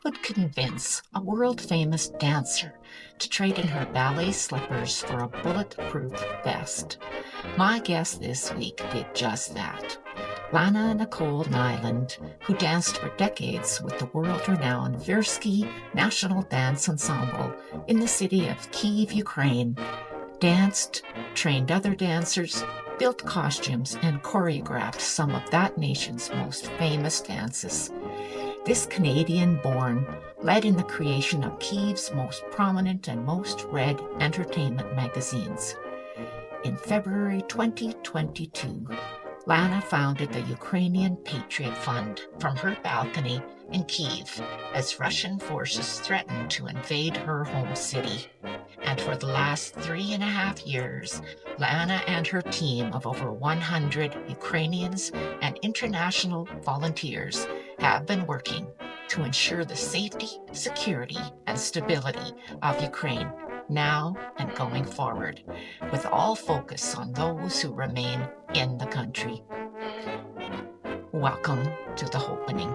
could convince a world-famous dancer to trade in her ballet slippers for a bulletproof vest? My guest this week did just that. Lana Nicole Niland, who danced for decades with the world-renowned Virsky National Dance Emsemble in the city of Kiev, Ukraine, danced, trained other dancers, built costumes, and choreographed some of that nation's most famous dances. This Canadian-born led in the creation of Kiev's most prominent and most read entertainment magazines. In February 2022, Lana founded the Ukrainian Patriot Fund from her balcony in Kiev as Russian forces threatened to invade her home city. And for the last 3.5 years, Lana and her team of over 100 Ukrainians and international volunteers have been working to ensure the safety, security, and stability of Ukraine now and going forward, with all focus on those who remain in the country. Welcome to the Opening.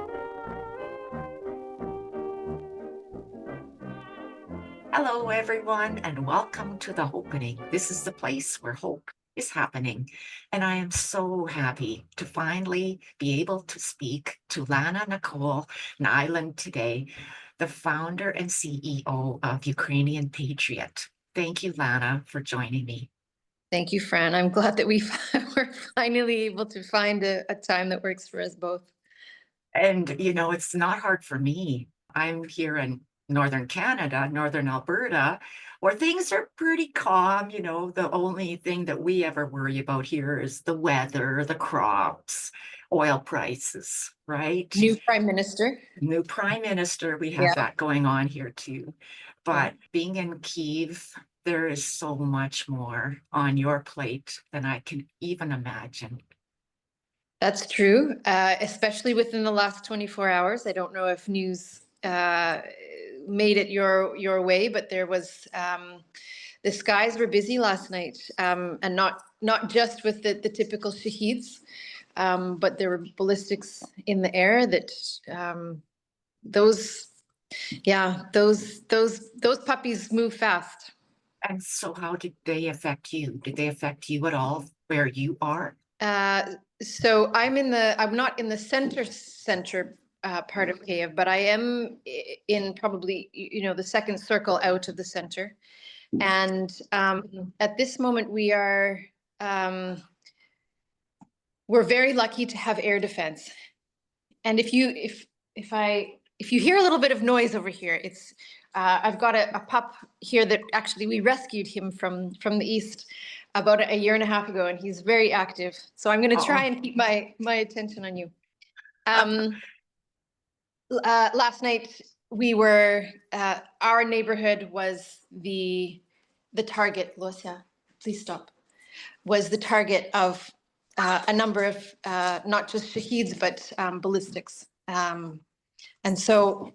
Hello, everyone, and welcome to the Opening. This is the place where hope is happening, and I am so happy to finally be able to speak to Lana Nicole Niland today, the founder and CEO of Ukrainian Patriot. Thank you, Lana, for joining me. Thank you, Fran. I'm glad that we're finally able to find a time that works for us both. And, it's not hard for me. I'm here in Northern Canada, Northern Alberta, where things are pretty calm. The only thing that we ever worry about here is the weather, the crops, oil prices, right? New Prime Minister. New Prime Minister, we have that going on here too. But being in Kiev, there is so much more on your plate than I can even imagine. That's true, especially within the last 24 hours. I don't know if news made it your way, but there was the skies were busy last night, and not just with the typical shaheeds, but there were ballistics in the air that those puppies move fast. And so how did they affect you? Did they affect you at all where you are? So I'm not in the center part of Kiev, but I am in probably, the second circle out of the center. And at this moment we're very lucky to have air defense. And if you hear a little bit of noise over here, it's I've got a pup here that actually we rescued him from the east about a year and a half ago, and he's very active. So I'm going to try and keep my attention on you. Last night we were our neighborhood was the target. Lucia, please stop. Was the target of a number of not just shaheeds but ballistics, and so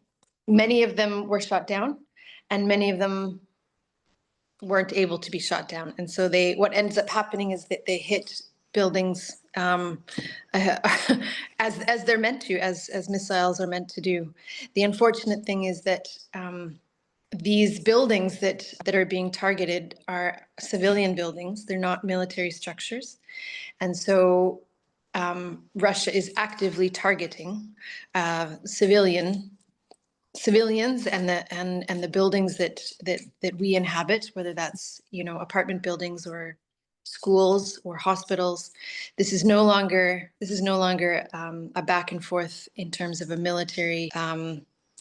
many of them were shot down, and many of them weren't able to be shot down. And so what ends up happening is that they hit buildings as they're meant to, as missiles are meant to do. The unfortunate thing is that these buildings that are being targeted are civilian buildings. They're not military structures. And so Russia is actively targeting civilians and the buildings that we inhabit, whether that's apartment buildings or schools or hospitals. This is no longer a back and forth in terms of a military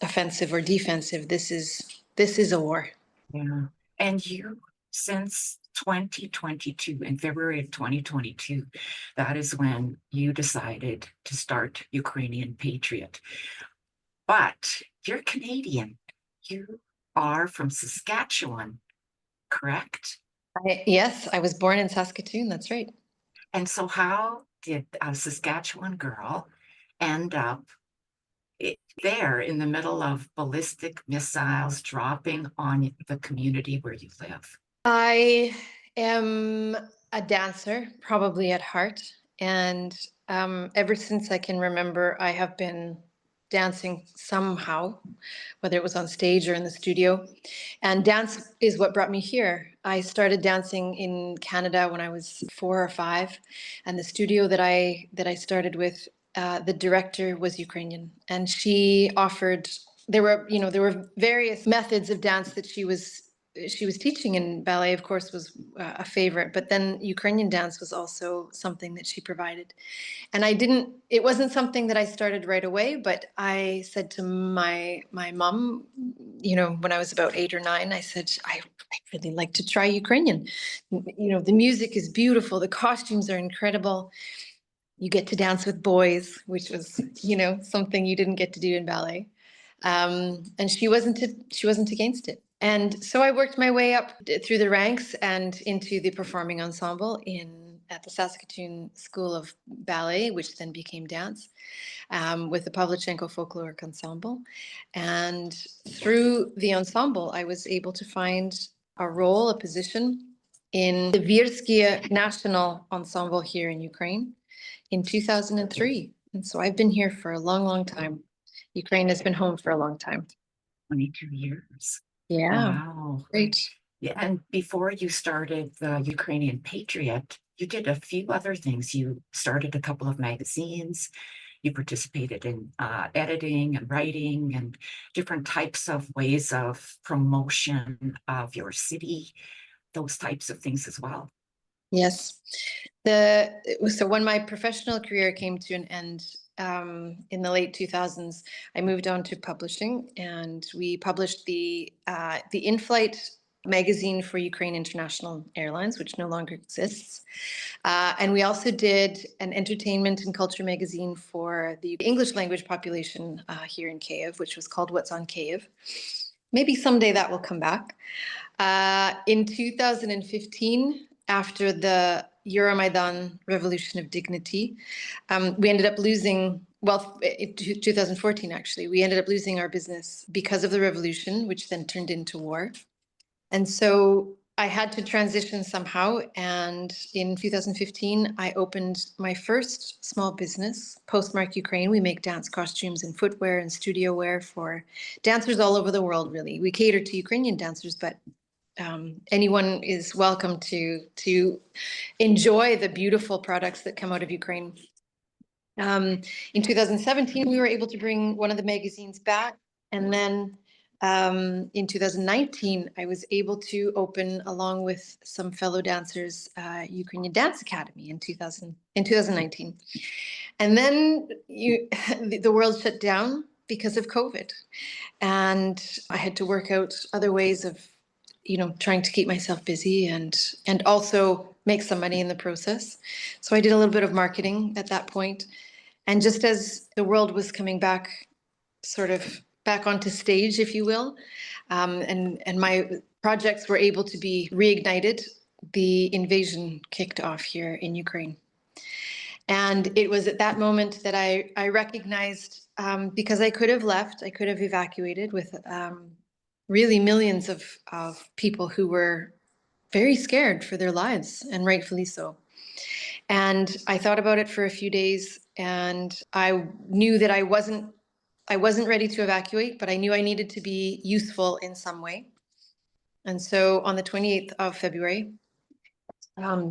offensive or defensive. This is a war. Yeah, and you since 2022, in February of 2022, that is when you decided to start Ukrainian Patriot. But you're Canadian. You are from Saskatchewan, correct? Yes, I was born in Saskatoon. That's right. And so how did a Saskatchewan girl end up there in the middle of ballistic missiles dropping on the community where you live? I am a dancer, probably at heart. And ever since I can remember, I have been dancing somehow, whether it was on stage or in the studio. And dance is what brought me here. I started dancing in Canada when I was 4 or 5, and the studio that I started with, the director was Ukrainian, and she offered. There were various methods of dance that she was teaching, and ballet, of course, was a favorite. But then Ukrainian dance was also something that she provided. And it wasn't something that I started right away, but I said to my mom, when I was about 8 or 9, I said, I'd really like to try Ukrainian. The music is beautiful. The costumes are incredible. You get to dance with boys, which was, something you didn't get to do in ballet. And she wasn't against it. And so I worked my way up through the ranks and into the performing ensemble at the Saskatoon School of Ballet, which then became dance, with the Pavlichenko Folkloric Ensemble. And through the ensemble, I was able to find a position in the Virsky National Ensemble here in Ukraine in 2003. And so I've been here for a long, long time. Ukraine has been home for a long time. 22 years. Yeah, Wow. great. Yeah, and before you started the Ukrainian Patriot, you did a few other things. You started a couple of magazines. You participated in editing and writing and different types of ways of promotion of your city, those types of things as well. Yes. So when my professional career came to an end in the late 2000s, I moved on to publishing, and we published the in-flight magazine for Ukraine International Airlines, which no longer exists. And we also did an entertainment and culture magazine for the English language population here in Kiev, which was called What's on Kiev. Maybe someday that will come back. In 2015, after the Euromaidan Revolution of Dignity, we ended up losing, well, in 2014, actually, we ended up losing our business because of the revolution, which then turned into war. And so I had to transition somehow. And in 2015, I opened my first small business, Postmark Ukraine. We make dance costumes and footwear and studio wear for dancers all over the world, really. We cater to Ukrainian dancers, but anyone is welcome to enjoy the beautiful products that come out of Ukraine. In 2017, we were able to bring one of the magazines back, and then in 2019, I was able to open, along with some fellow dancers, Ukrainian Dance Academy in 2019. And then the world shut down because of COVID, and I had to work out other ways of, trying to keep myself busy and also make some money in the process. So I did a little bit of marketing at that point. And just as the world was coming back, sort of back onto stage, if you will, and my projects were able to be reignited, the invasion kicked off here in Ukraine. And it was at that moment that I recognized, because I could have left, I could have evacuated with really millions of people who were very scared for their lives, and rightfully so. And I thought about it for a few days, and I knew that I wasn't ready to evacuate, but I knew I needed to be useful in some way. And so on the 28th of February,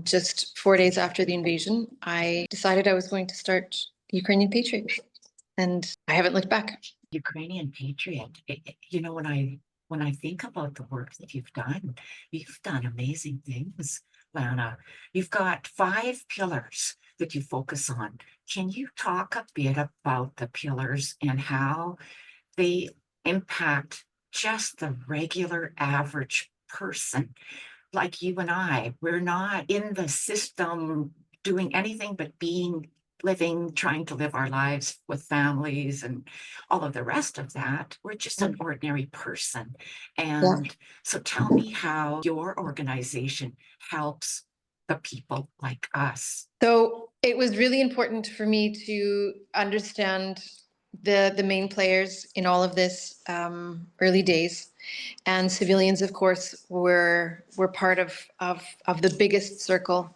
just 4 days after the invasion, I decided I was going to start Ukrainian Patriot, and I haven't looked back. Ukrainian Patriot. When I think about the work that you've done amazing things, Lana. You've got 5 pillars that you focus on. Can you talk a bit about the pillars and how they impact just the regular average person like you and I? We're not in the system doing anything but living, trying to live our lives with families and all of the rest of that. We're just an ordinary person. And so tell me how your organization helps the people like us. So it was really important for me to understand the main players in all of this early days. And civilians, of course, were part of the biggest circle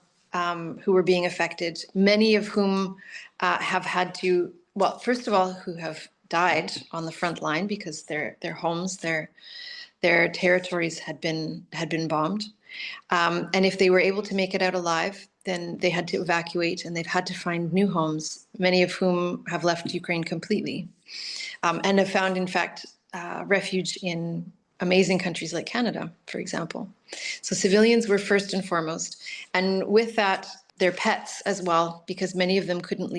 who were being affected, many of whom have had to well, first of all, who have died on the front line because their homes, their territories had been bombed. And if they were able to make it out alive, then they had to evacuate and they've had to find new homes, many of whom have left Ukraine completely, and have found, in fact, refuge in amazing countries like Canada, for example. So civilians were first and foremost. And with that, their pets as well, because many of them couldn't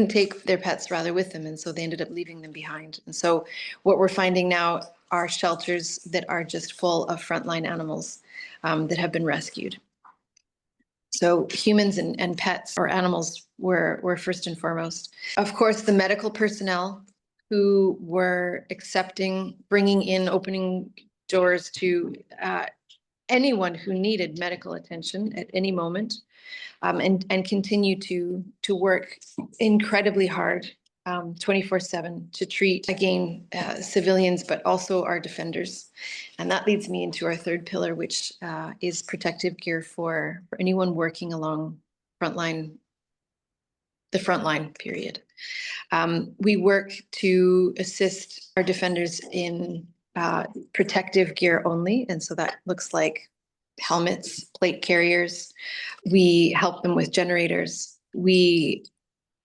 take their pets rather with them. And so they ended up leaving them behind. And so what we're finding now are shelters that are just full of frontline animals that have been rescued. So humans and pets or animals were first and foremost. Of course, the medical personnel who were bringing in, opening doors to anyone who needed medical attention at any moment, and continue to work incredibly hard 24/7 to treat, again, civilians, but also our defenders. And that leads me into our third pillar, which is protective gear for anyone working along the front line period. We work to assist our defenders in protective gear only. And so that looks like helmets, plate carriers. We help them with generators. We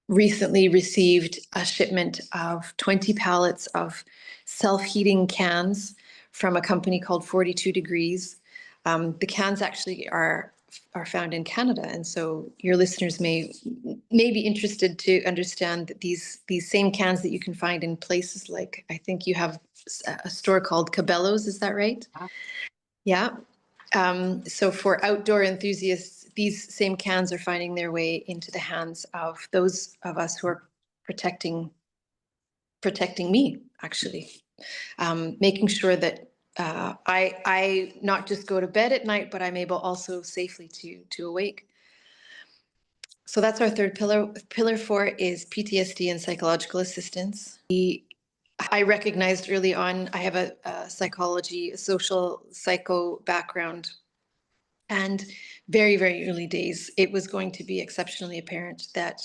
recently received a shipment of 20 pallets of self-heating cans from a company called 42 Degrees. The cans actually are found in Canada, and so your listeners may be interested to understand that these same cans that you can find in places like, I think you have a store called Cabela's, is that right? Yeah. So for outdoor enthusiasts, these same cans are finding their way into the hands of those of us who are protecting me, actually, making sure that I not just go to bed at night, but I'm able also safely to awake. So that's our third pillar. Pillar 4 is PTSD and psychological assistance. I recognized early on, I have a social psycho background. And very, very early days, it was going to be exceptionally apparent that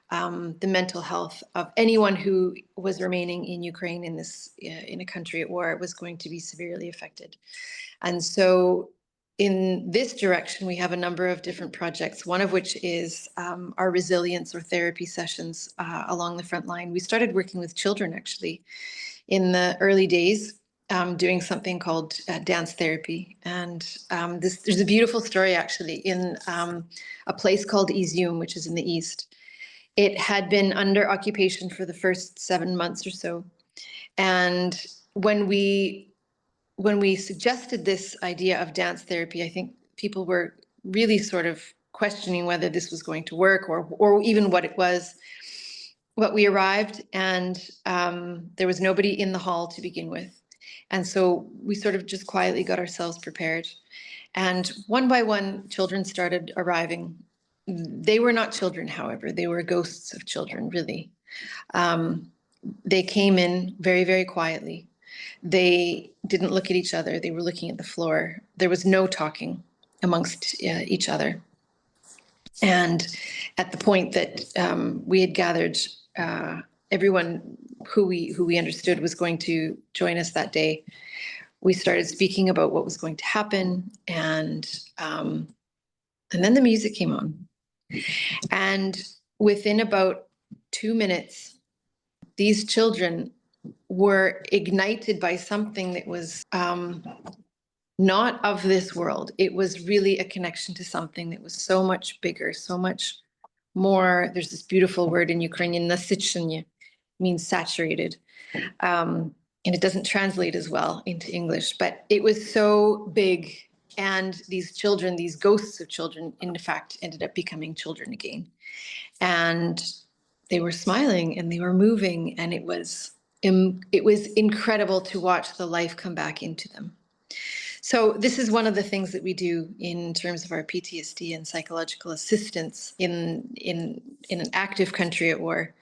the mental health of anyone who was remaining in Ukraine in a country at war was going to be severely affected. And so in this direction, we have a number of different projects, one of which is our resilience or therapy sessions along the front line. We started working with children, actually, in the early days, doing something called dance therapy. And there's a beautiful story, actually, in a place called Izium, which is in the east. It had been under occupation for the first 7 months or so. And when we suggested this idea of dance therapy, I think people were really sort of questioning whether this was going to work or even what it was. But we arrived and there was nobody in the hall to begin with. And so we sort of just quietly got ourselves prepared. And one by one, children started arriving. They were not children, however. They were ghosts of children, really. They came in very, very quietly. They didn't look at each other. They were looking at the floor. There was no talking amongst each other. And at the point that we had gathered everyone who we understood was going to join us that day, we started speaking about what was going to happen, and then the music came on. And within about 2 minutes, these children were ignited by something that was not of this world. It was really a connection to something that was so much bigger, so much more. There's this beautiful word in Ukrainian, nasytshenie, means saturated. And it doesn't translate as well into English, but it was so big. And these children, these ghosts of children, in fact, ended up becoming children again. And they were smiling and they were moving, and it was incredible to watch the life come back into them. So this is one of the things that we do in terms of our PTSD and psychological assistance in an active country at war.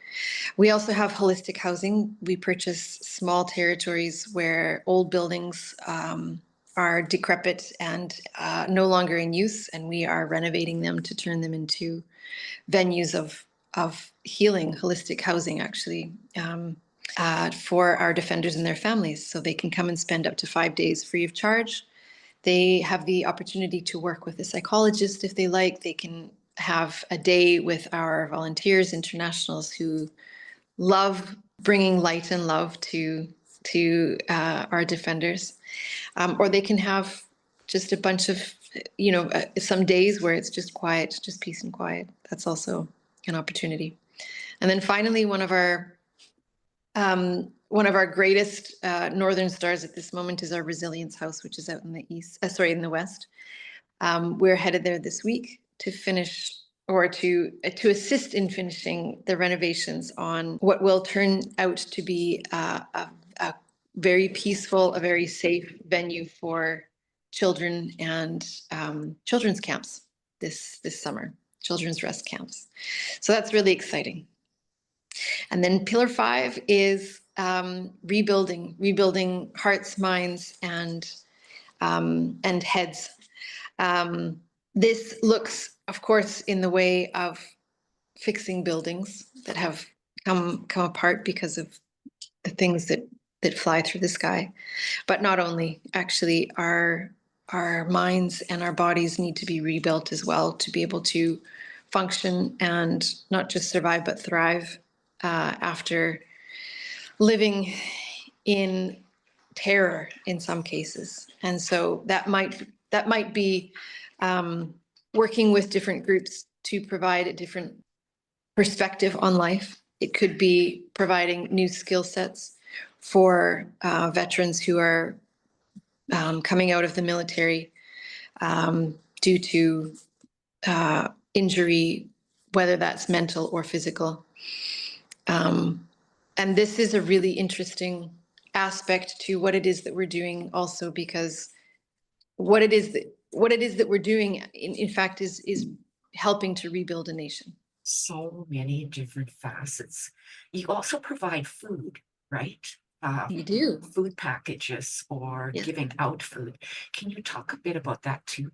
We also have holistic housing. We purchase small territories where old buildings are decrepit and no longer in use, and we are renovating them to turn them into venues of healing, holistic housing, actually, for our defenders and their families. So they can come and spend up to 5 days free of charge. They have the opportunity to work with a psychologist if they like. They can have a day with our volunteers, internationals who love bringing light and love to our defenders, or they can have just a bunch of, some days where it's just quiet, just peace and quiet. That's also an opportunity. And then finally, one of our greatest northern stars at this moment is our Resilience House, which is out in in the west. We're headed there this week to finish, or to assist in finishing the renovations on what will turn out to be a very peaceful, a very safe venue for children and children's camps this summer, children's rest camps. So that's really exciting. And then Pillar 5 is rebuilding hearts, minds, and heads. This looks, of course, in the way of fixing buildings that have come apart because of the things that fly through the sky. But not only, actually, our minds and our bodies need to be rebuilt as well to be able to function and not just survive but thrive after living in terror in some cases. And so that might be working with different groups to provide a different perspective on life. It could be providing new skill sets for veterans who are coming out of the military due to injury, whether that's mental or physical. And this is a really interesting aspect to what it is that we're doing also, because what it is that we're doing, in fact, is helping to rebuild a nation. So many different facets. You also provide food, right? You do. Food packages or Yes. giving out food. Can you talk a bit about that too?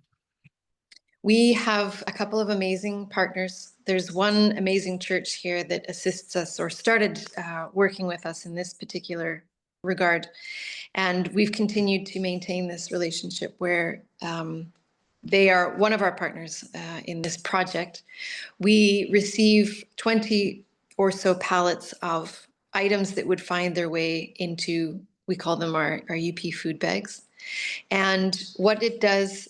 We have a couple of amazing partners. There's one amazing church here that assists us, or started working with us in this particular regard. And we've continued to maintain this relationship where they are one of our partners in this project. We receive 20 or so pallets of items that would find their way into, we call them our UP food bags. And what it does,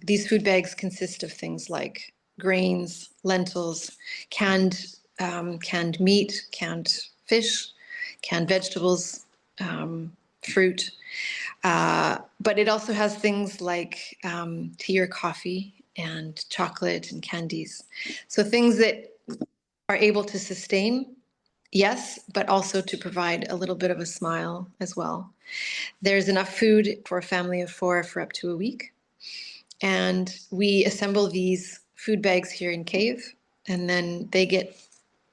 these food bags consist of things like grains, lentils, canned meat, canned fish, canned vegetables, fruit. But it also has things like tea or coffee and chocolate and candies. So things that are able to sustain, yes, but also to provide a little bit of a smile as well. There's enough food for a family of 4 for up to a week. And we assemble these food bags here in Kiev, and then they get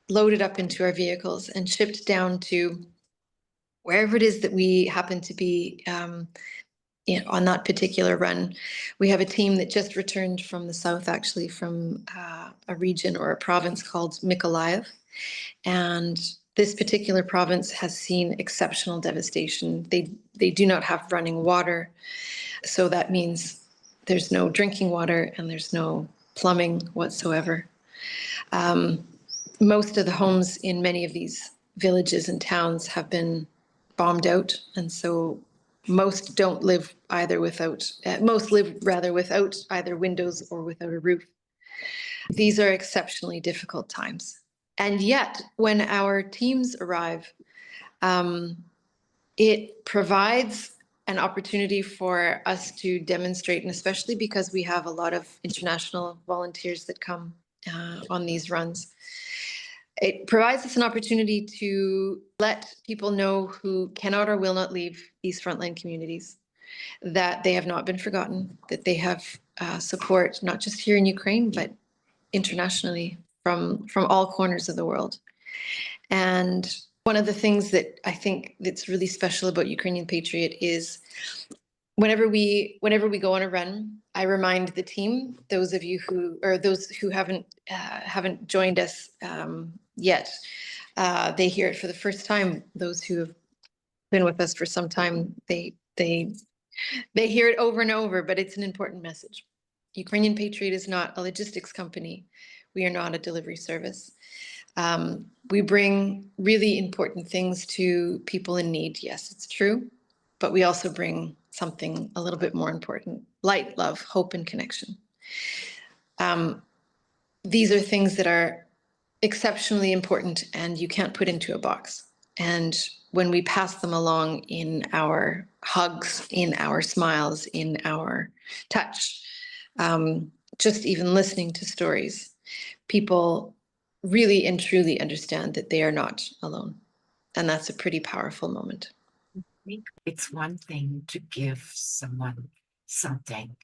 loaded up into our vehicles and shipped down to wherever it is that we happen to be on that particular run. We have a team that just returned from the south, actually, from a region or a province called Mykolaiv. And this particular province has seen exceptional devastation. They do not have running water. So that means there's no drinking water and there's no plumbing whatsoever. Most of the homes in many of these villages and towns have been bombed out. And so most don't live either without, most live rather without either windows or without a roof. These are exceptionally difficult times. And yet, when our teams arrive, it provides an opportunity for us to demonstrate, and especially because we have a lot of international volunteers that come on these runs, it provides us an opportunity to let people know who cannot or will not leave these frontline communities that they have not been forgotten, that they have support, not just here in Ukraine, but internationally from all corners of the world. And one of the things that I think that's really special about Ukrainian Patriot is whenever we go on a run, I remind the team, those of you who, or those who haven't joined us yet, they hear it for the first time. Those who have been with us for some time, they hear it over and over, but it's an important message. Ukrainian Patriot is not a logistics company. We are not a delivery service. We bring really important things to people in need. Yes, it's true. But we also bring something a little bit more important: light, love, hope, and connection. These are things that are exceptionally important and you can't put into a box. And when we pass them along in our hugs, in our smiles, in our touch, just even listening to stories, people really and truly understand that they are not alone. And that's a pretty powerful moment. I think it's one thing to give someone something,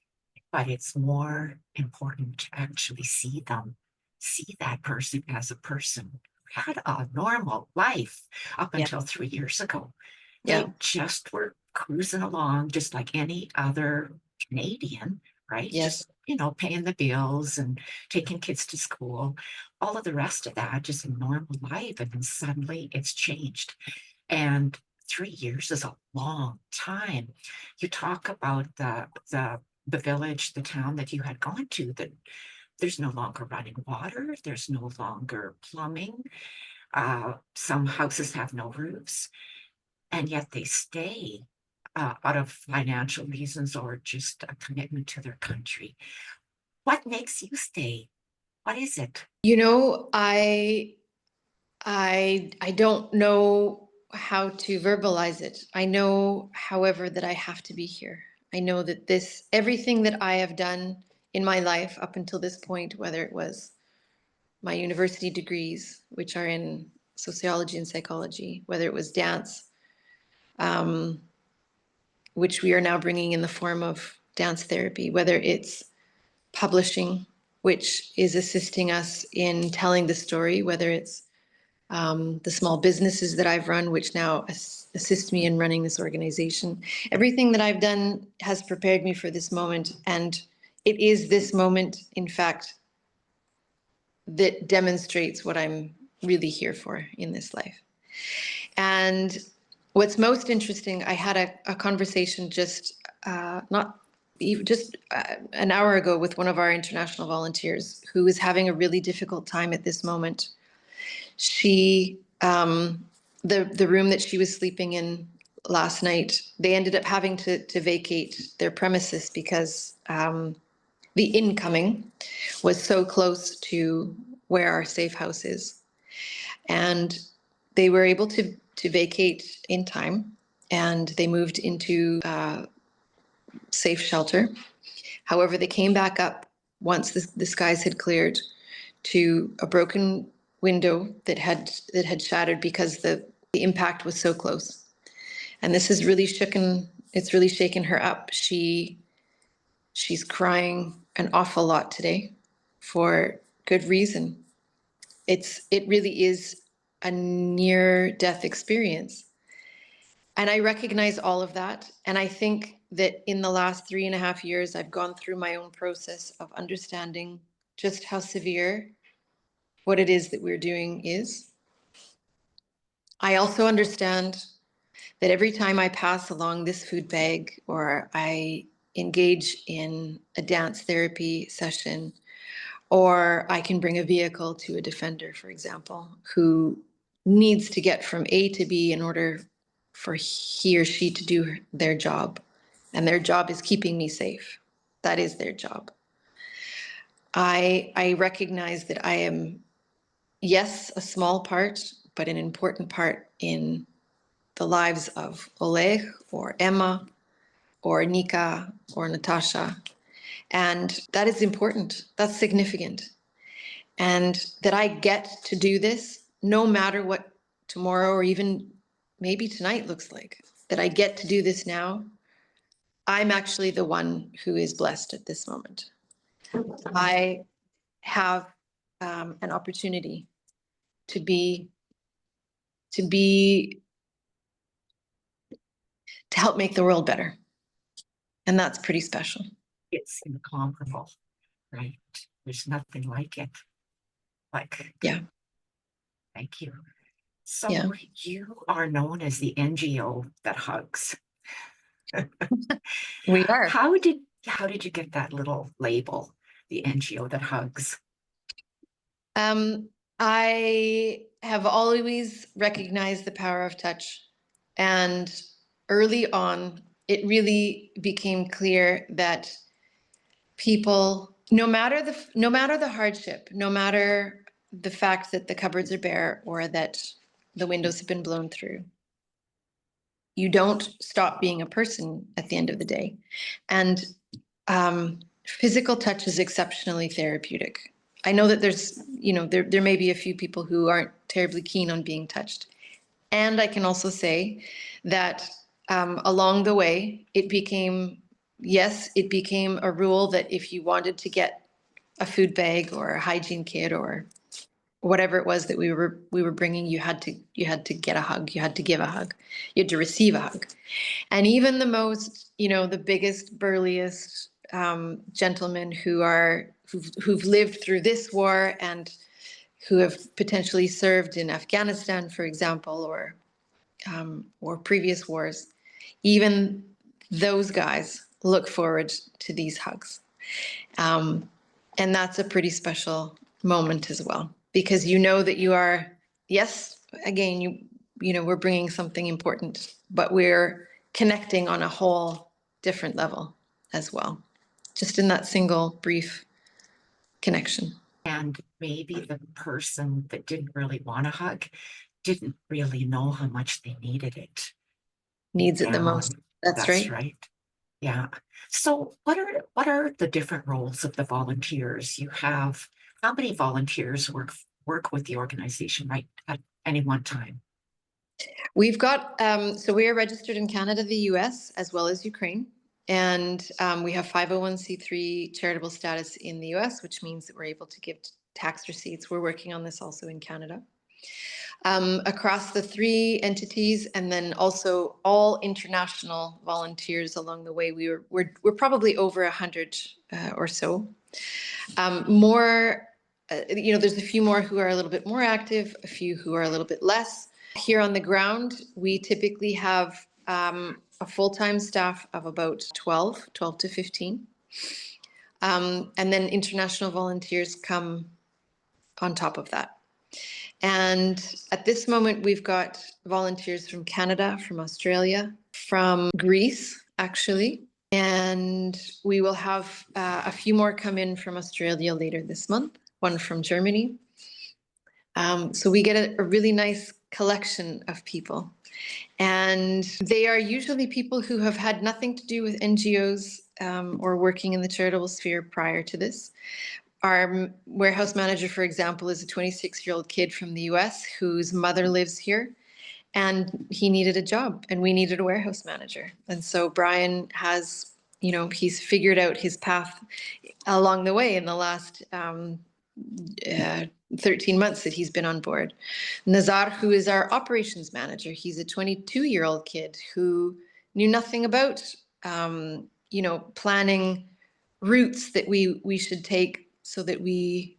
but it's more important to actually see them, see that person as a person who had a normal life up Yeah. until 3 years ago. Yeah. They just were cruising along just like any other Canadian, right? Yes. Just, paying the bills and taking kids to school, all of the rest of that, just a normal life. And then suddenly it's changed. And 3 years is a long time. You talk about the village, the town that you had gone to, that there's no longer running water, there's no longer plumbing. Some houses have no roofs, and yet they stay out of financial reasons or just a commitment to their country. What makes you stay? What is it? I don't know how to verbalize it. I know, however, that I have to be here. I know that everything that I have done in my life up until this point, whether it was my university degrees, which are in sociology and psychology, whether it was dance, which we are now bringing in the form of dance therapy, whether it's publishing, which is assisting us in telling the story, whether it's the small businesses that I've run, which now assist me in running this organization. Everything that I've done has prepared me for this moment. And it is this moment, in fact, that demonstrates what I'm really here for in this life. And what's most interesting, I had a conversation just not even just an hour ago with one of our international volunteers who is having a really difficult time at this moment. She, the room that she was sleeping in last night, they ended up having to vacate their premises because the incoming was so close to where our safe house is. And they were able to vacate in time, and they moved into safe shelter. However, they came back up once the skies had cleared to a broken window that had shattered because the impact was so close. And this has really shaken her up. She's crying an awful lot today for good reason. It really is a near death experience. And I recognize all of that. And I think that in the last 3.5 years, I've gone through my own process of understanding just how severe what it is that we're doing is. I also understand that every time I pass along this food bag or I engage in a dance therapy session, or I can bring a vehicle to a defender, for example, who needs to get from A to B in order for he or she to do their job. And their job is keeping me safe. That is their job. I recognize that I am, yes, a small part, but an important part in the lives of Oleg or Emma or Nika or Natasha. And that is important. That's significant. And that I get to do this no matter what tomorrow or even maybe tonight looks like, that I get to do this now. I'm actually the one who is blessed at this moment. I have an opportunity to be to help make the world better. And that's pretty special. It's incomparable, right? There's nothing like it. Like, Yeah. thank you. Yeah. So you are known as the NGO that hugs. We are. How did you get that little label, the NGO that hugs? I have always recognized the power of touch. And early on, it really became clear that people, no matter the hardship, no matter the fact that the cupboards are bare or that the windows have been blown through, you don't stop being a person at the end of the day. And physical touch is exceptionally therapeutic. I know that there may be a few people who aren't terribly keen on being touched. And I can also say that along the way, it became a rule that if you wanted to get a food bag or a hygiene kit or whatever it was that we were bringing, you had to get a hug, you had to give a hug, you had to receive a hug. And even the biggest, burliest gentlemen who've lived through this war and who have potentially served in Afghanistan, for example, or previous wars, even those guys look forward to these hugs. And that's a pretty special moment as well, because you know that you are, yes, again, we're bringing something important, but we're connecting on a whole different level as well, just in that single brief connection. And maybe the person that didn't really want a hug didn't really know how much they needed it. Needs it the Down. most. That's That's right. right. Yeah. So what are the different roles of the volunteers? You have how many volunteers work with the organization right at any one time? So we are registered in Canada, the US, as well as Ukraine. And we have 501c3 charitable status in the US, which means that we're able to give tax receipts. We're working on this also in Canada. Across the three entities, and then also all international volunteers along the way, we're probably over 100 or so. There's a few more who are a little bit more active, a few who are a little bit less. Here on the ground, we typically have a full-time staff of about 12 to 15. And then international volunteers come on top of that. And at this moment, we've got volunteers from Canada, from Australia, from Greece, actually. And we will have a few more come in from Australia later this month, one from Germany. So we get a really nice collection of people. And they are usually people who have had nothing to do with NGOs or working in the charitable sphere prior to this. Our warehouse manager, for example, is a 26-year-old kid from the US whose mother lives here, and he needed a job and we needed a warehouse manager. And so Brian he's figured out his path along the way in the last 13 months that he's been on board. Nazar, who is our operations manager, he's a 22-year-old kid who knew nothing about, planning routes that we should take so that we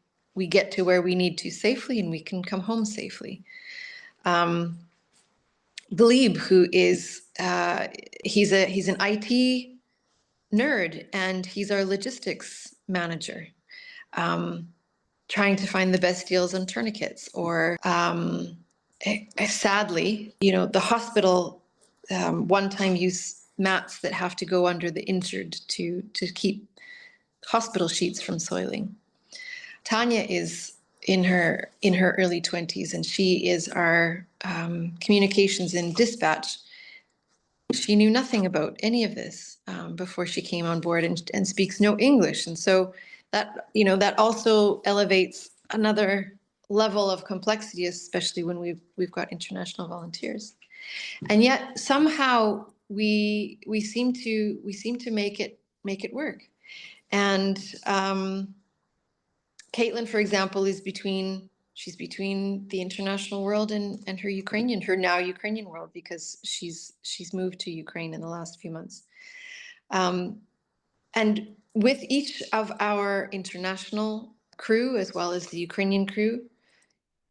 get to where we need to safely and we can come home safely. Glebe, who is he's an IT nerd and he's our logistics manager, trying to find the best deals on tourniquets or sadly, the hospital one-time use mats that have to go under the injured to keep hospital sheets from soiling. Tanya is in her early 20s, and she is our communications and dispatch. She knew nothing about any of this before she came on board, and speaks no English, and so that also elevates another level of complexity, especially when we've got international volunteers. And yet somehow we seem to make it work. And Caitlin, for example, she's between the international world and her now Ukrainian world, because she's moved to Ukraine in the last few months. And with each of our international crew, as well as the Ukrainian crew,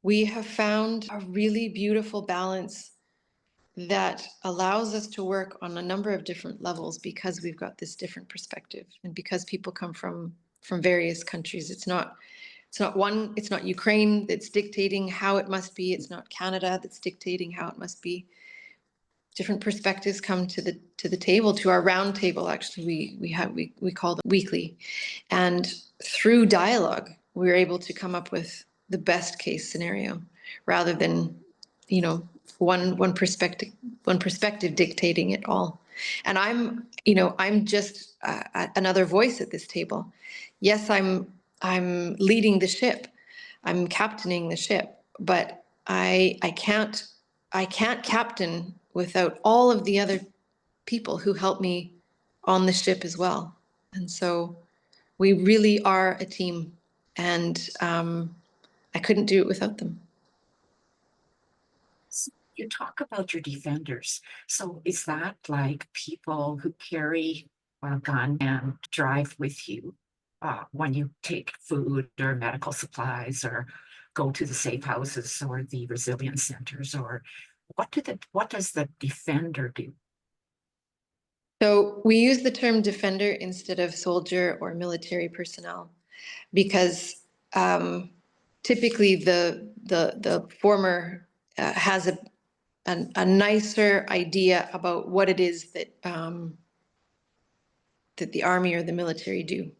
we have found a really beautiful balance that allows us to work on a number of different levels because we've got this different perspective and because people come from various countries. It's not Ukraine that's dictating how it must be. It's not Canada that's dictating how it must be. Different perspectives come to the table, to our round table. Actually, we call them weekly, and through dialogue, we're able to come up with the best case scenario, rather than, one perspective dictating it all. And I'm just another voice at this table. Yes, I'm leading the ship, I'm captaining the ship, but I can't captain without all of the other people who help me on the ship as well. And so we really are a team, and I couldn't do it without them. You talk about your defenders. So is that like people who carry a gun and drive with you when you take food or medical supplies or go to the safe houses or the resilience centers, or what does the defender do? So we use the term defender instead of soldier or military personnel because typically the former has a nicer idea about what it is that the army or the military do.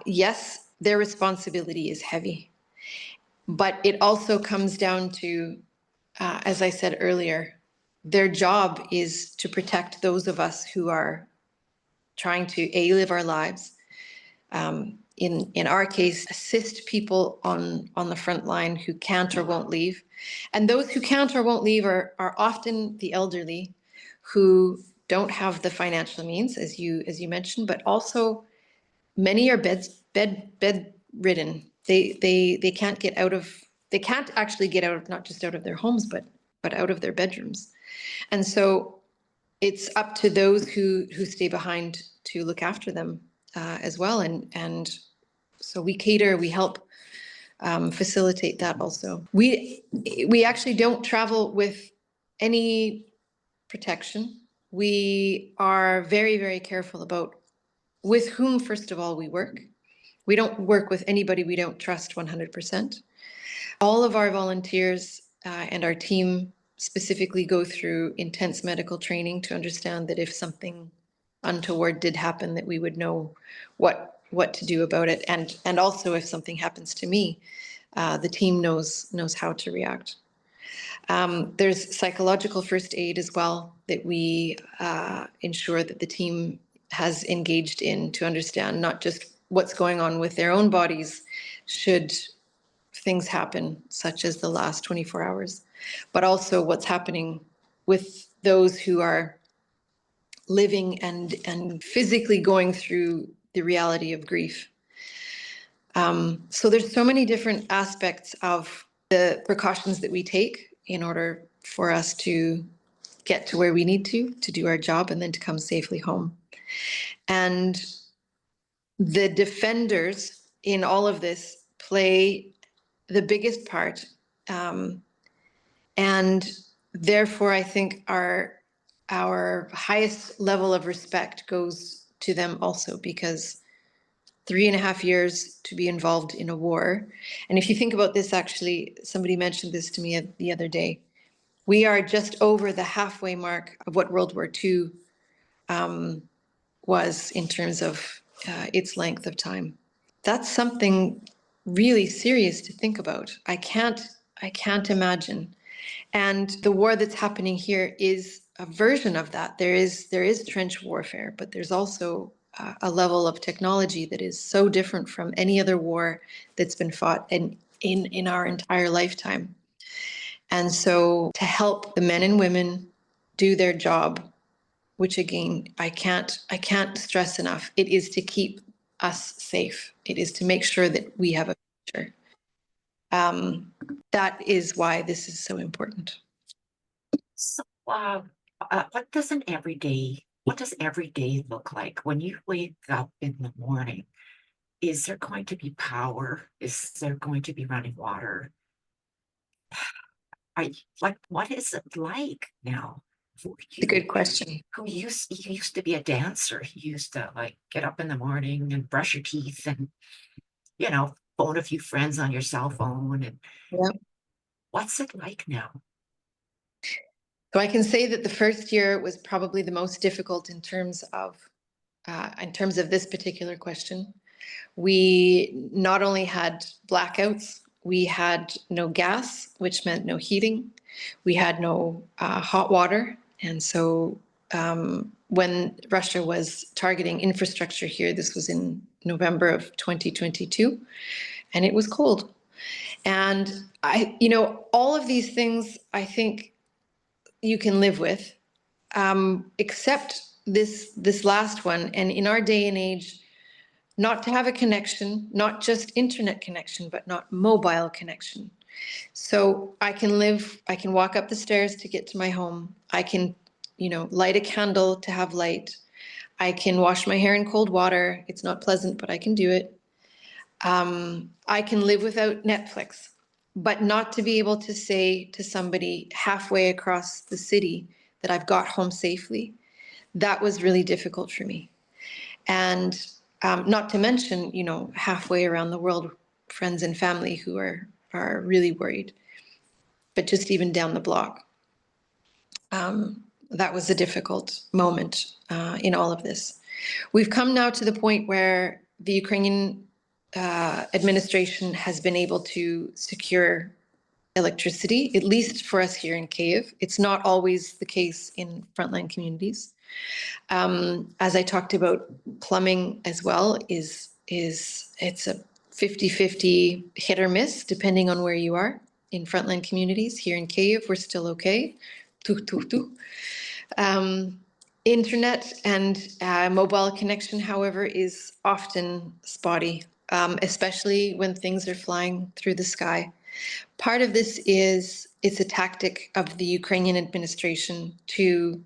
Yes, their responsibility is heavy, but it also comes down to, as I said earlier, their job is to protect those of us who are trying to live our lives. In our case, assist people on the front line who can't or won't leave. And those who can't or won't leave are often the elderly, who don't have the financial means, as you mentioned, but also many are bedridden. They can't get out of, they can't actually get out of, not just out of their homes, but out of their bedrooms. And so it's up to those who stay behind to look after them as well. And so we help facilitate that also. We actually don't travel with any protection. We are very, very careful about with whom, first of all, we work. We don't work with anybody we don't trust 100%. All of our volunteers and our team specifically go through intense medical training to understand that if something untoward did happen, that we would know what to do about it. And also if something happens to me, the team knows how to react. There's psychological first aid as well that we ensure that the team has engaged in to understand not just what's going on with their own bodies should things happen, such as the last 24 hours, but also what's happening with those who are living and physically going through the reality of grief. So there's so many different aspects of the precautions that we take in order for us to get to where we need to do our job and then to come safely home. And the defenders in all of this play the biggest part. And therefore, I think our highest level of respect goes to them also, because 3.5 years to be involved in a war. And if you think about this, actually, somebody mentioned this to me the other day. We are just over the halfway mark of what World War II was in terms of its length of time. That's something really serious to think about. I can't imagine. And the war that's happening here is a version of that. There is trench warfare, but there's also a level of technology that is so different from any other war that's been fought in our entire lifetime. And so to help the men and women do their job, which again, I can't stress enough, it is to keep us safe. It is to make sure that we have a future. That is why this is so important. So, what does an everyday What does every day look like when you wake up in the morning? Is there going to be power? Is there going to be running water? Like, what is it like now for It's a you, good question. who you used to be a dancer? You used to like get up in the morning and brush your teeth and, phone a few friends on your cell phone. And Yeah. what's it like now? So I can say that the first year was probably the most difficult in terms of this particular question. We not only had blackouts, we had no gas, which meant no heating. We had no hot water. And so when Russia was targeting infrastructure here, this was in November of 2022, and it was cold. And all of these things I think you can live with, except this last one. And in our day and age, not to have a connection, not just internet connection, but not mobile connection. So I can walk up the stairs to get to my home. I can, light a candle to have light. I can wash my hair in cold water. It's not pleasant, but I can do it. I can live without Netflix, but not to be able to say to somebody halfway across the city that I've got home safely, that was really difficult for me. And not to mention, halfway around the world, friends and family who are really worried. But just even down the block, that was a difficult moment in all of this. We've come now to the point where the Ukrainian administration has been able to secure electricity, at least for us here in Kiev. It's not always the case in frontline communities. As I talked about, plumbing as well it's a 50-50 hit or miss, depending on where you are in frontline communities. Here in Kiev, we're still okay. Tuh, tuh, tuh. Internet and mobile connection, however, is often spotty, especially when things are flying through the sky. Part of this is it's a tactic of the Ukrainian administration to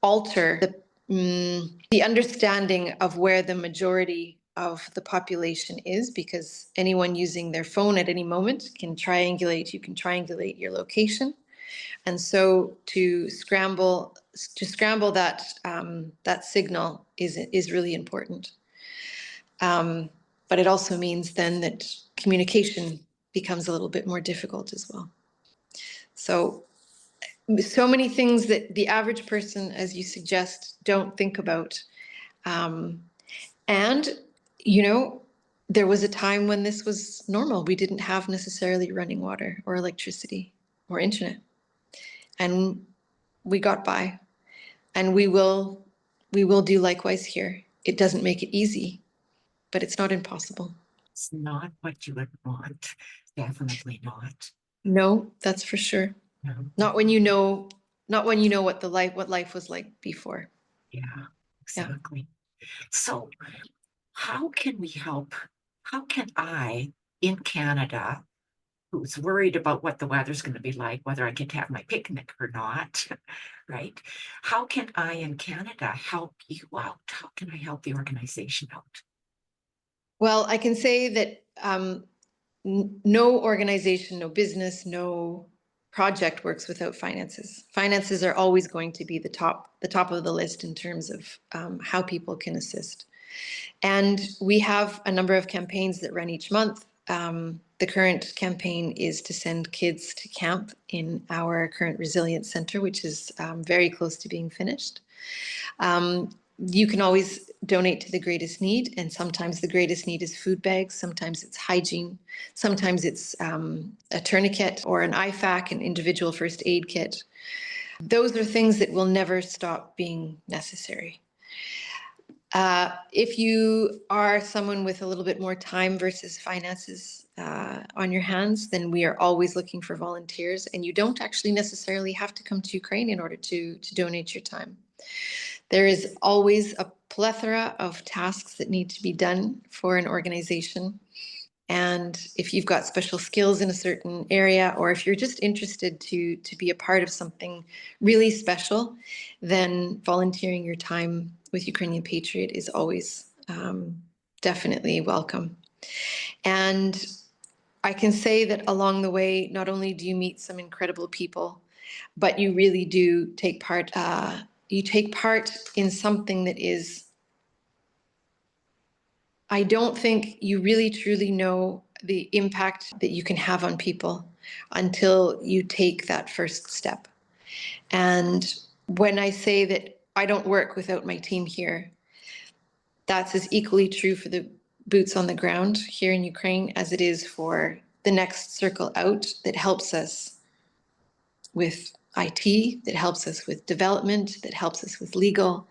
alter the understanding of where the majority of the population is, because anyone using their phone at any moment can triangulate. You can triangulate your location, and so to scramble that signal is really important. But it also means then that communication becomes a little bit more difficult as well. So many things that the average person, as you suggest, don't think about. And, there was a time when this was normal. We didn't have necessarily running water or electricity or internet. And we got by. And we will do likewise here. It doesn't make it easy, but it's not impossible. It's not what you would want. Definitely not. No, that's for sure. No. Not when you know what life was like before. Yeah, Yeah. exactly. So, how can we help? How can I, in Canada, who's worried about what the weather's going to be like, whether I get to have my picnic or not, right? How can I, in Canada, help you out? How can I help the organization out? Well, I can say that no organization, no business, no project works without finances. Finances are always going to be the top of the list in terms of how people can assist. And we have a number of campaigns that run each month. The current campaign is to send kids to camp in our current resilience center, which is very close to being finished. You can always donate to the greatest need, and sometimes the greatest need is food bags, sometimes it's hygiene, sometimes it's a tourniquet or an IFAC, an individual first aid kit. Those are things that will never stop being necessary. If you are someone with a little bit more time versus finances on your hands, then we are always looking for volunteers, and you don't actually necessarily have to come to Ukraine in order to donate your time. There is always a plethora of tasks that need to be done for an organization. And if you've got special skills in a certain area, or if you're just interested to be a part of something really special, then volunteering your time with Ukrainian Patriot is always definitely welcome. And I can say that along the way, not only do you meet some incredible people, but you really do take part. You take part in something that is, I don't think you really truly know the impact that you can have on people until you take that first step. And when I say that I don't work without my team here, that's as equally true for the boots on the ground here in Ukraine as it is for the next circle out that helps us with IT, that helps us with development, that helps us with legal,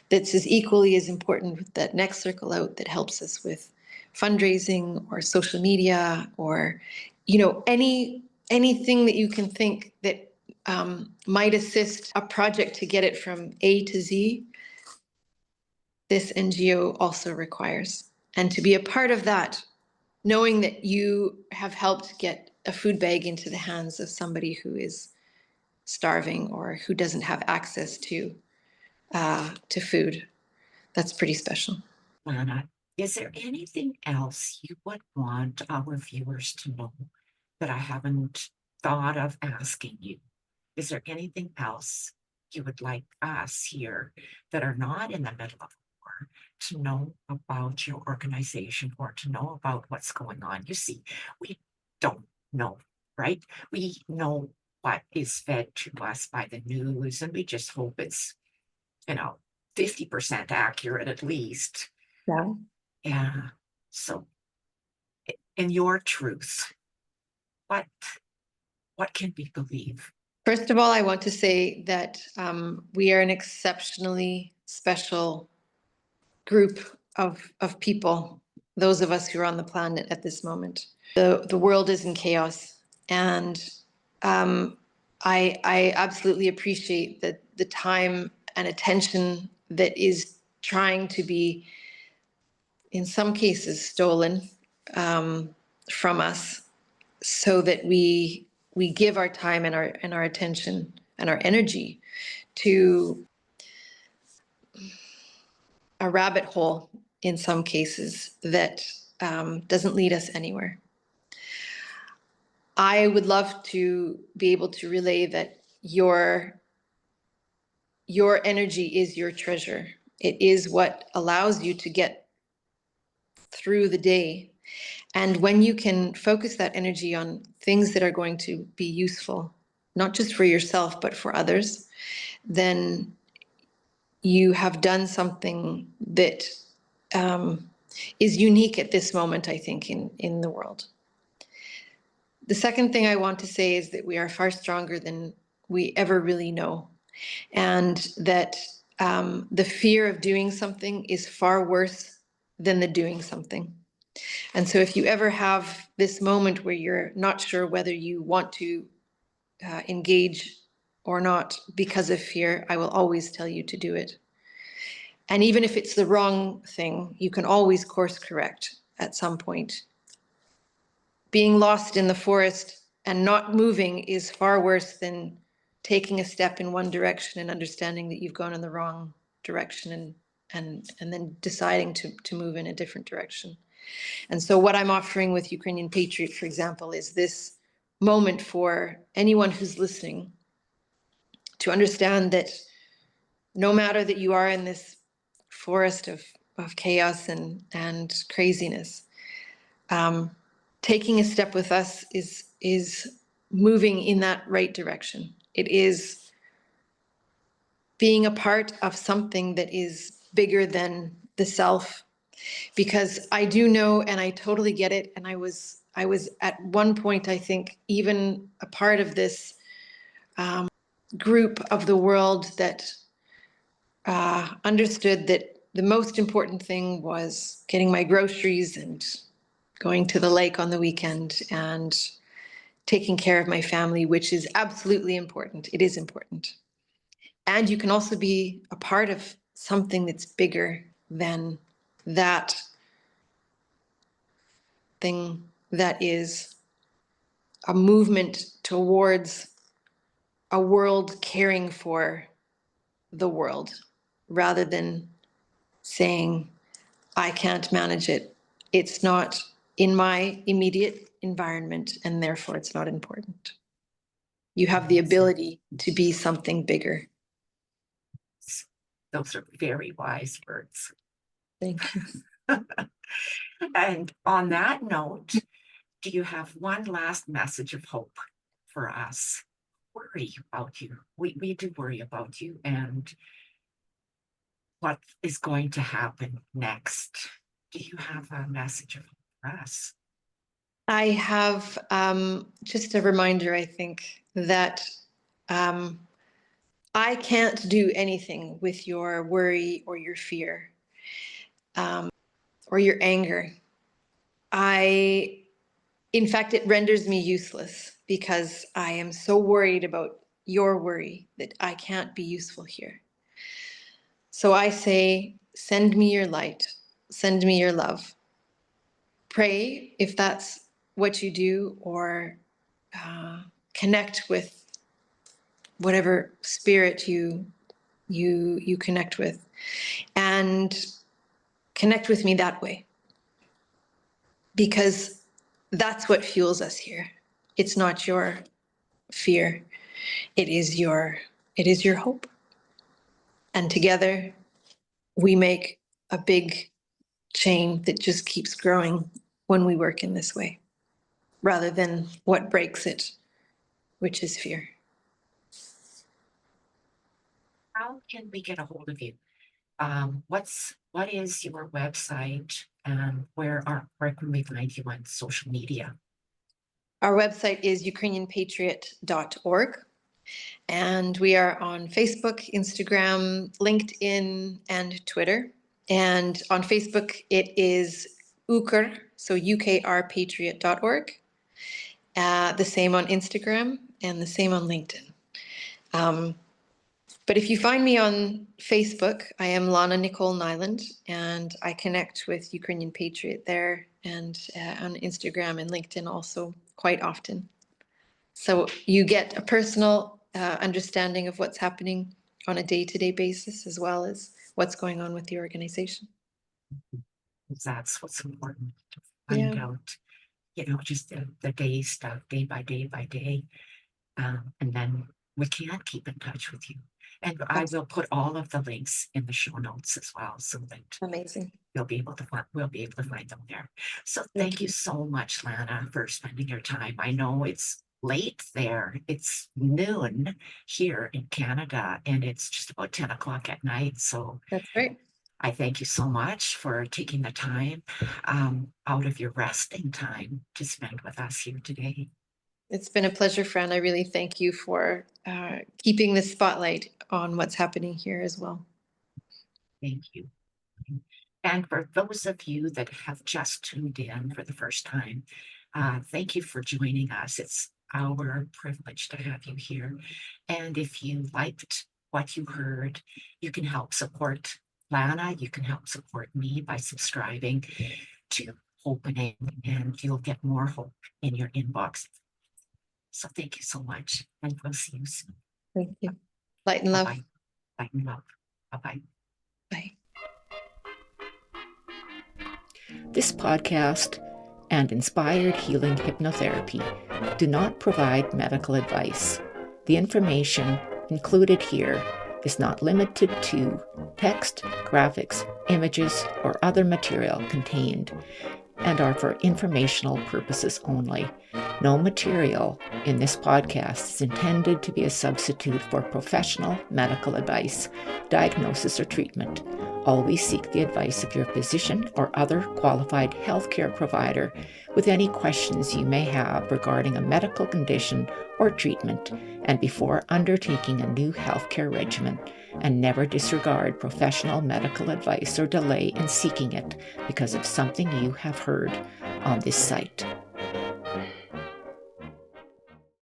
that's as equally as important with that next circle out that helps us with fundraising or social media or, anything that you can think that might assist a project to get it from A to Z. This NGO also requires. And to be a part of that, knowing that you have helped get a food bag into the hands of somebody who is starving or who doesn't have access to food, that's pretty special. Lana, is there anything else you would want our viewers to know that I haven't thought of asking you? Is there anything else you would like us here that are not in the middle of war to know about your organization or to know about what's going on? You see, we don't know, right? We know what is fed to us by the news, and we just hope it's, 50% accurate at least. Yeah. Yeah. So, in your truth, what can we believe? First of all, I want to say that we are an exceptionally special group of people, those of us who are on the planet at this moment. The world is in chaos, and I absolutely appreciate the time and attention that is trying to be, in some cases, stolen from us, so that we give our time and our attention and our energy to a rabbit hole in some cases that doesn't lead us anywhere. I would love to be able to relay that your energy is your treasure. It is what allows you to get through the day. And when you can focus that energy on things that are going to be useful, not just for yourself, but for others, then you have done something that is unique at this moment, I think, in the world. The second thing I want to say is that we are far stronger than we ever really know, and that the fear of doing something is far worse than the doing something. And so if you ever have this moment where you're not sure whether you want to engage or not because of fear, I will always tell you to do it. And even if it's the wrong thing, you can always course correct at some point. Being lost in the forest and not moving is far worse than taking a step in one direction and understanding that you've gone in the wrong direction and then deciding to move in a different direction. And so what I'm offering with Ukrainian Patriot, for example, is this moment for anyone who's listening to understand that no matter that you are in this forest of chaos and craziness, taking a step with us is moving in that right direction. It is being a part of something that is bigger than the self, because I do know, and I totally get it. And I was at one point, I think, even a part of this group of the world that understood that the most important thing was getting my groceries and going to the lake on the weekend and taking care of my family, which is absolutely important. It is important. And you can also be a part of something that's bigger than that something that is a movement towards a world caring for the world, rather than saying, I can't manage it. It's not in my immediate environment, and therefore it's not important. You have the ability to be something bigger. Those are very wise words. Thank you. And on that note, do you have one last message of hope for us? Worry about you. We do worry about you and what is going to happen next. Do you have a message of hope for us? I have just a reminder, I think, that I can't do anything with your worry or your fear or your anger. In fact, it renders me useless because I am so worried about your worry that I can't be useful here. So I say, send me your light, send me your love. Pray if that's what you do, or connect with whatever spirit you connect with, and connect with me that way, because that's what fuels us here. It's not your fear, it is your hope, and together we make a big chain that just keeps growing when we work in this way, rather than what breaks it, which is fear. How can we get a hold of you? What is your website, and where can we find you on social media? Our website is ukrainianpatriot.org, and we are on Facebook, Instagram, LinkedIn, and Twitter. And on Facebook, it is UKR, so ukrpatriot.org. The same on Instagram and the same on LinkedIn. But if you find me on Facebook, I am Lana Nicole Niland, and I connect with Ukrainian Patriot there, and on Instagram and LinkedIn also quite often. So you get a personal understanding of what's happening on a day-to-day basis, as well as what's going on with the organization. That's what's important, to find out, just the day stuff, day by day. And then we can keep in touch with you. And I will put all of the links in the show notes as well, so that Amazing. we'll be able to find them there. So thank you so much, Lana, for spending your time. I know it's late there. It's noon here in Canada, and it's just about 10 o'clock at night. So That's right. I thank you so much for taking the time out of your resting time to spend with us here today. It's been a pleasure, Fran. I really thank you for keeping the spotlight on what's happening here as well. Thank you. And for those of you that have just tuned in for the first time, thank you for joining us. It's our privilege to have you here. And if you liked what you heard, you can help support Lana. You can help support me by subscribing to Opening, and you'll get more hope in your inbox. So thank you so much, and we'll see you soon. Thank you. Light and love. Bye-bye. Light and love. Bye-bye. Bye. This podcast and Inspired Healing Hypnotherapy do not provide medical advice. The information included here is not limited to text, graphics, images, or other material contained, and are for informational purposes only. No material in this podcast is intended to be a substitute for professional medical advice, diagnosis, or treatment. Always seek the advice of your physician or other qualified healthcare provider with any questions you may have regarding a medical condition or treatment, and before undertaking a new healthcare regimen, and never disregard professional medical advice or delay in seeking it because of something you have heard on this site.